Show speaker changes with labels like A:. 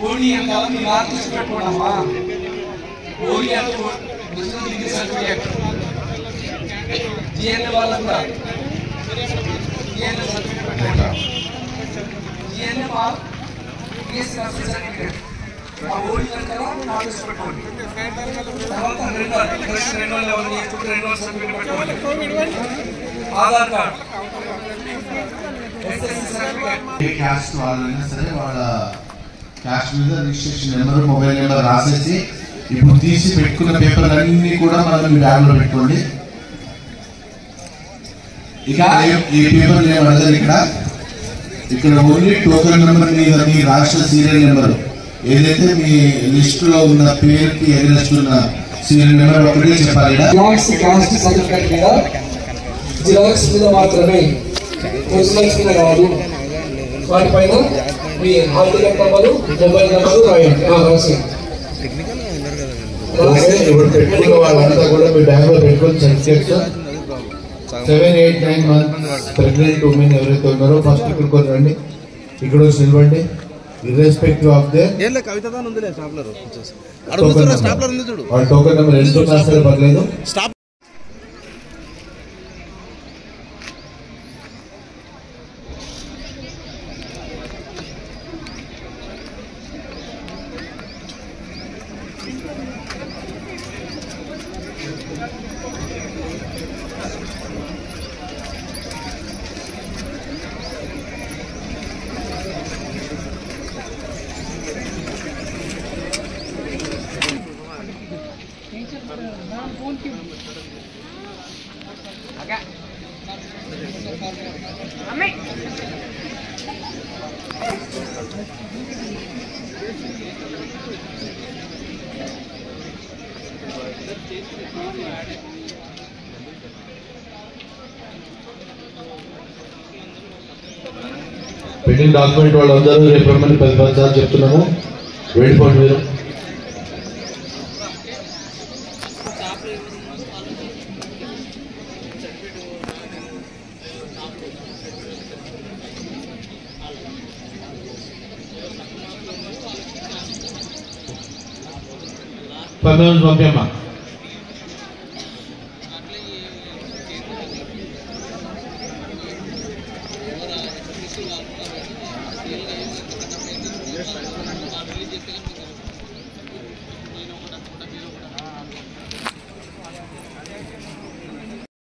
A: ఓడి అంటారా మీ ఆర్టిస్ట్ పెట్టుకోండమ్మా. ఓడి అంటే digital degree certificate GNA వాళ్ళకు కూడా జిఎన్ఏ సర్టిఫికేట్ పెట్టుకోండి. జిఎన్ఏ బిఎస్సీ నర్సింగ్ సర్టిఫికేట్ ఆ ఓడి అంటారా ఆర్టిస్ట్ పెట్టుకోండి. తర్వాత రెండో లెవెల్ చేసుకుంటే రెండో సర్టిఫికేట్ పెట్టుకోండి. ఆధార్ కార్డ్
B: ఏ క్యాస్ట్ వాళ్ళైనా సరే వాళ్ళ క్యాస్ట్ మీద రిజిస్ట్రేషన్ నెంబర్ మొబైల్ నెంబర్ రాసేసి ఇప్పుడు తీసి పెట్టుకున్న పేపర్ అన్ని కూడా మనం మీ బ్యాగ్ లో పెట్టుకోండి. ఇక ఈ పేపర్ ఏమడతారు ఇక్కడ ఓన్లీ టోకెన్ నెంబర్ మీద మీ రాష్ట్ర సీరియల్ నెంబర్ ఏదైతే మీ లిస్ట్ లో ఉన్న పేరుకి ఎగరెస్ట్ ఉన్న సీరియల్ నెంబర్ ఒకటే చెప్పాలి.
A: క్యాస్ట్ సర్టిఫికేట్ మీద జిరాక్స్ మీద మాత్రమే ఒరిజినల్స్ మీద కాదు. వాటిపైన మీ hall ticket number mobile number రాయండి.
B: ఇప్పుడు పెట్టుకున్న వాళ్ళంతా కూడా మీ బ్యాగ్ లో పెట్టుకుని సర్టిఫికేట్స్ 7, 8, 9 months ప్రెగ్నెంట్ ఉమెన్ ఎవరైతే ఉన్నారో ఫస్ట్ ఇక్కడ రండి. ఇక్కడ వచ్చి నిలబండి. ఇర్రెస్పెక్టివ్ ఆఫ్ దే వాళ్ళ టోకెన్ నెంబర్ ఎంత ఉన్నా సరే పర్లేదు. పెండింగ్ డాక్యుమెంట్ వాళ్ళందరూ రేపు రమ్మని 10 సార్లు చెప్తున్నాము. వెళ్ళిపోండి మీరు. పంపేమ్మా.